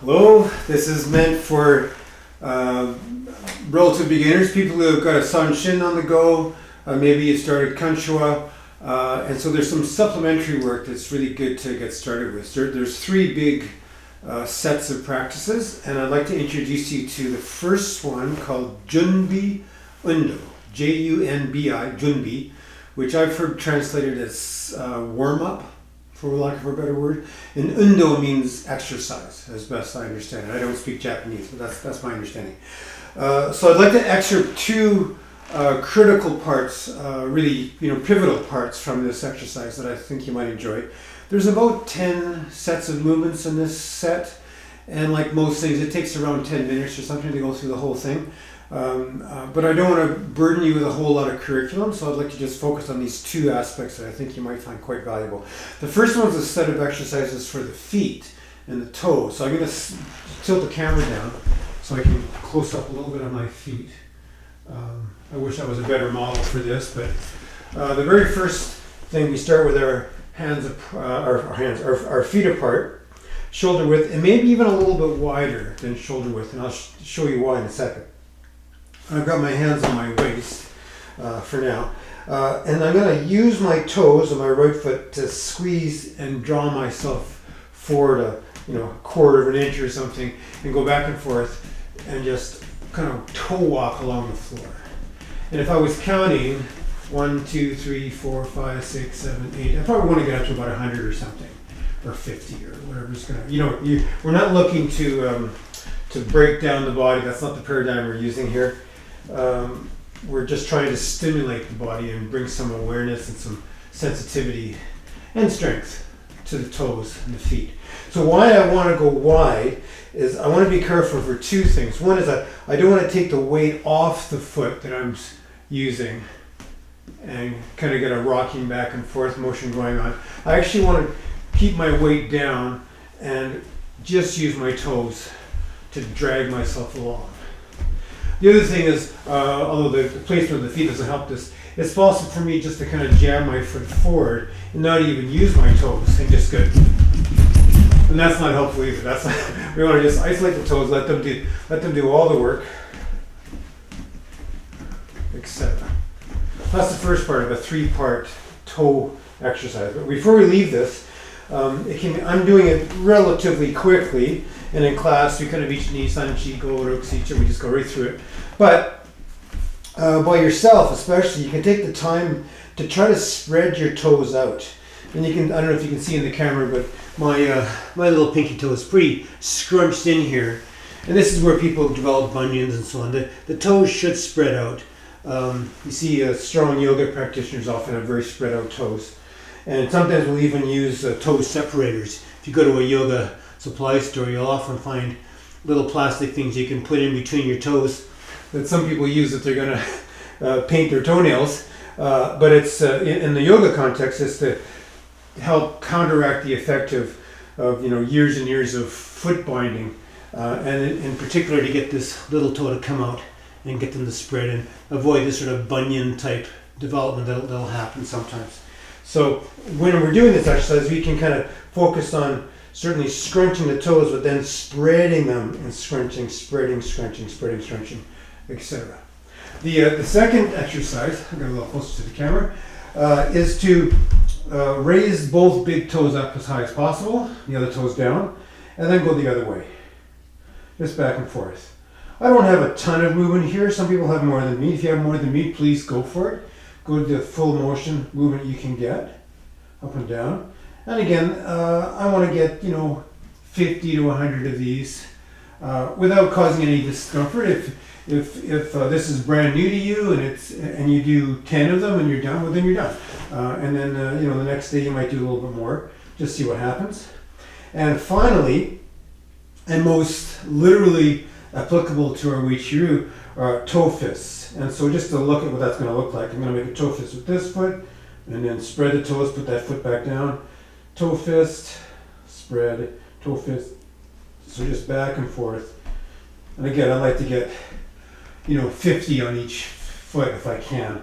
Hello, this is meant for relative beginners, people who have got a Sanshin on the go, maybe you started Kanshua, and so there's some supplementary work that's really good to get started with. There's three big sets of practices, and I'd like to introduce you to the first one called Junbi Undo, Junbi, Junbi, which I've heard translated as warm-up, for lack of a better word. And Undo means exercise, as best I understand it. I don't speak Japanese, but that's my understanding. So I'd like to excerpt two critical parts, really pivotal parts from this exercise that I think you might enjoy. There's about 10 sets of movements in this set, and like most things, it takes around 10 minutes or something to go through the whole thing. But I don't want to burden you with a whole lot of curriculum, so I'd like to just focus on these two aspects that I think you might find quite valuable. The first one is a set of exercises for the feet and the toes. So I'm going to tilt the camera down so I can close up a little bit on my feet. I wish I was a better model for this, but the very first thing, we start with our our feet apart, shoulder width, and maybe even a little bit wider than shoulder width, and I'll show you why in a second. I've got my hands on my waist for now, and I'm going to use my toes on my right foot to squeeze and draw myself forward a quarter of an inch or something, and go back and forth and just kind of toe walk along the floor. And if I was counting 1, 2, 3, 4, 5, 6, 7, 8, I probably want to get up to about 100 or something, or 50 or whatever's going to, we're not looking to break down the body. That's not the paradigm we're using here. We're just trying to stimulate the body and bring some awareness and some sensitivity and strength to the toes and the feet. So why I want to go wide is I want to be careful for two things. One is that I don't want to take the weight off the foot that I'm using and kind of get a rocking back and forth motion going on. I actually want to keep my weight down and just use my toes to drag myself along. The other thing is, although the placement of the feet doesn't help this, it's possible for me just to kind of jam my foot forward and not even use my toes and just go. And that's not helpful either. We want to just isolate the toes, let them do all the work, etc. That's the first part of a three-part toe exercise. But before we leave this, I'm doing it relatively quickly, and in class we kind of each knee, sanchi, go, rokushi, we just go right through it. But by yourself especially, you can take the time to try to spread your toes out. And you can, I don't know if you can see in the camera, but my little pinky toe is pretty scrunched in here. And this is where people develop bunions and so on. The toes should spread out. You see strong yoga practitioners often have very spread out toes. And sometimes we'll even use toe separators. If you go to a yoga supply store, you'll often find little plastic things you can put in between your toes that some people use if they're going to paint their toenails. But it's in the yoga context, it's to help counteract the effect of years and years of foot binding, and in particular to get this little toe to come out and get them to spread and avoid this sort of bunion type development that'll happen sometimes. So when we're doing this exercise, we can kind of focus on certainly scrunching the toes, but then spreading them and scrunching, spreading, scrunching, spreading, scrunching, etc. The second exercise, I'll get a little closer to the camera, is to raise both big toes up as high as possible, the other toes down, and then go the other way. Just back and forth. I don't have a ton of movement here. Some people have more than me. If you have more than me, please go for it. Go to the full motion movement you can get, up and down. And again, I want to get 50 to 100 of these without causing any discomfort. If this is brand new to you and you do 10 of them and you're done, well then you're done. And then the next day you might do a little bit more. Just see what happens. And finally, and most literally applicable to our Uechi are toe fists. And so just to look at what that's going to look like, I'm going to make a toe fist with this foot, and then spread the toes, put that foot back down. Toe fist, spread, toe fist. So just back and forth. And again, I like to get 50 on each foot if I can.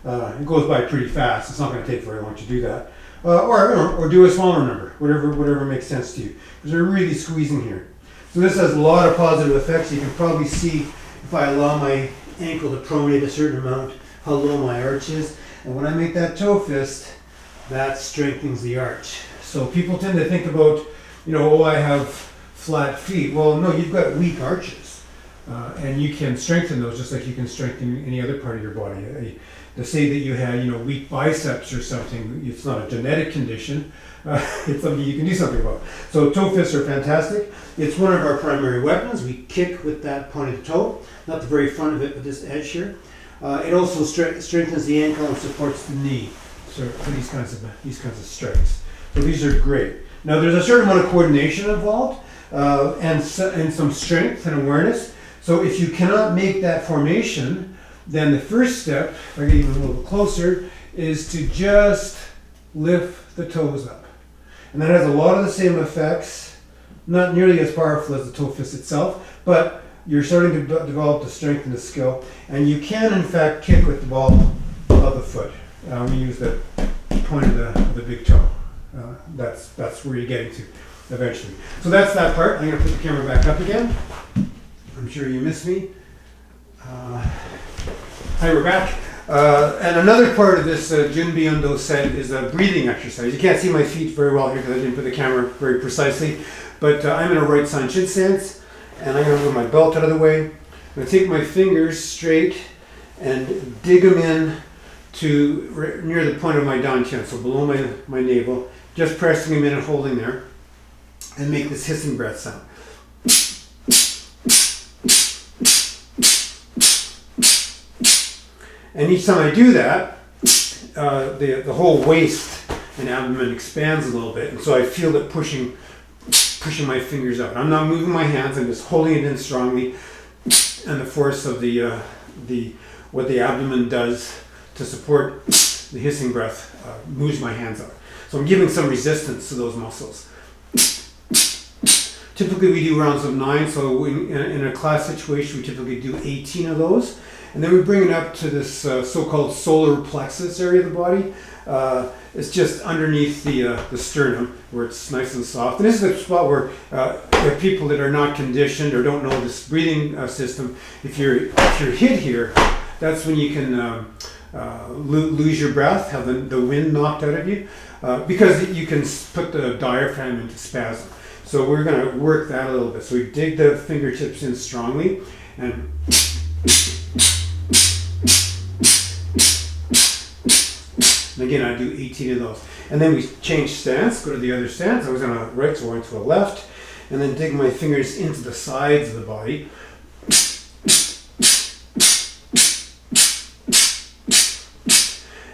It goes by pretty fast. It's not going to take very long to do that. Or do a smaller number, whatever makes sense to you. Because we're really squeezing here. So this has a lot of positive effects. You can probably see if I allow my ankle to pronate a certain amount, how low my arch is. And when I make that toe fist, that strengthens the arch. So people tend to think about, oh, I have flat feet. Well, no, you've got weak arches. And you can strengthen those just like you can strengthen any other part of your body. To say that you had, weak biceps or something, it's not a genetic condition. It's something you can do something about. So toe fists are fantastic. It's one of our primary weapons. We kick with that pointed toe, not the very front of it, but this edge here. It also strengthens the ankle and supports the knee. So for these kinds of strikes. So these are great. Now there's a certain amount of coordination involved and some strength and awareness. So if you cannot make that formation, then the first step, if I get even a little closer, is to just lift the toes up. And that has a lot of the same effects, not nearly as powerful as the toe fist itself, but you're starting to develop the strength and the skill. And you can, in fact, kick with the ball of the foot. We use the point of the big toe. That's where you're getting to eventually. So that's that part. I'm going to put the camera back up again. I'm sure you missed me. Hi, we're back. And another part of this Junbi Undo set is a breathing exercise. You can't see my feet very well here because I didn't put the camera very precisely, but I'm in a right Sanshin stance, and I'm going to move my belt out of the way. I'm going to take my fingers straight and dig them in to near the point of my danchin, so below my navel, just pressing them in and holding there, and make this hissing breath sound. And each time I do that, the whole waist and abdomen expands a little bit, and so I feel it pushing my fingers out. I'm not moving my hands; I'm just holding it in strongly, and the force of what the abdomen does to support the hissing breath moves my hands out. So I'm giving some resistance to those muscles. Typically, we do rounds of 9. So in a class situation, we typically do 18 of those. And then we bring it up to this so-called solar plexus area of the body. It's just underneath the sternum where it's nice and soft. And this is a spot where people that are not conditioned or don't know this breathing system, if you're hit here, that's when you can lose your breath, have the wind knocked out of you, because you can put the diaphragm into spasm. So we're going to work that a little bit. So we dig the fingertips in strongly and again, I do 18 of those. And then we change stance, go to the other stance. I was on a right, so I went to the left. And then dig my fingers into the sides of the body.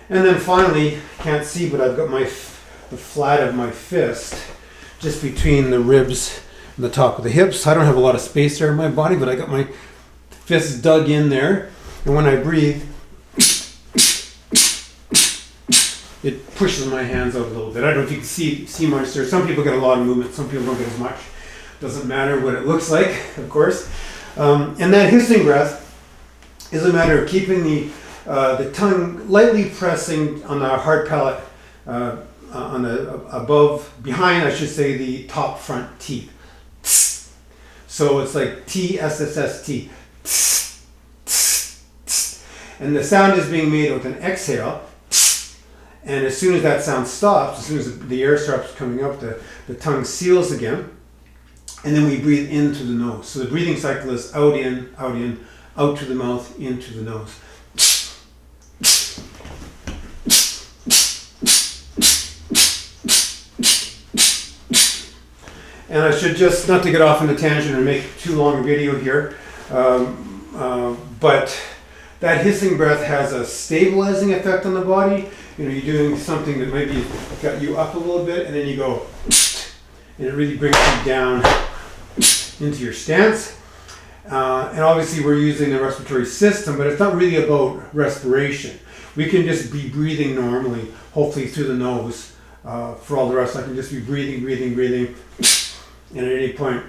And then finally, can't see, but I've got the flat of my fist just between the ribs and the top of the hips. I don't have a lot of space there in my body, but I got my fist dug in there. And when I breathe, it pushes my hands out a little bit. I don't know if you can see much there. Some people get a lot of movement, some people don't get as much. Doesn't matter what it looks like, of course. And that hissing breath is a matter of keeping the tongue lightly pressing on the hard palate, behind, I should say, the top front teeth. So it's like T-S-S-S-T. And the sound is being made with an exhale. And as soon as that sound stops, as soon as the air stops coming up, the tongue seals again. And then we breathe into the nose. So the breathing cycle is out in, out to the mouth, into the nose. And I should just, not to get off on a tangent and make too long a video here, but that hissing breath has a stabilizing effect on the body. You're doing something that maybe got you up a little bit, and then you go, and it really brings you down into your stance. And obviously we're using the respiratory system, but it's not really about respiration. We can just be breathing normally, hopefully through the nose. For all the rest, I can just be breathing, and at any point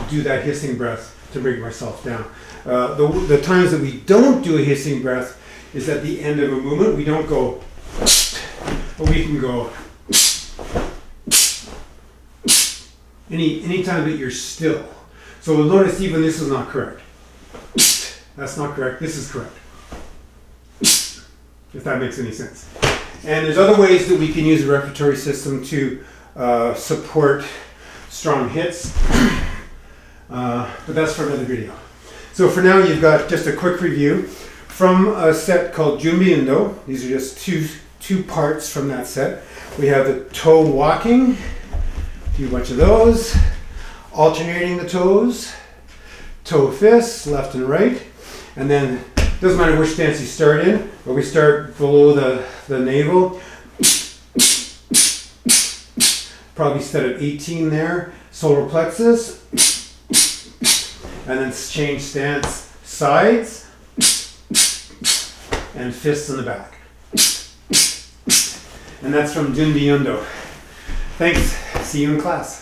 do that hissing breath to bring myself down. The times that we don't do a hissing breath is at the end of a movement. We don't go, but we can go. Any time that you're still. So we'll notice even this is not correct. That's not correct. This is correct. If that makes any sense. And there's other ways that we can use the repertory system to support strong hits. But that's for another video. So for now, you've got just a quick review from a set called Junbi and Do. These are just two parts from that set. We have the toe walking, do a bunch of those, alternating the toes, toe fists, left and right, and then doesn't matter which stance you start in, but we start below the navel. Probably set at 18 there, solar plexus, and then change stance, sides, and fists in the back. And that's from Junbi and Do. Thanks. See you in class.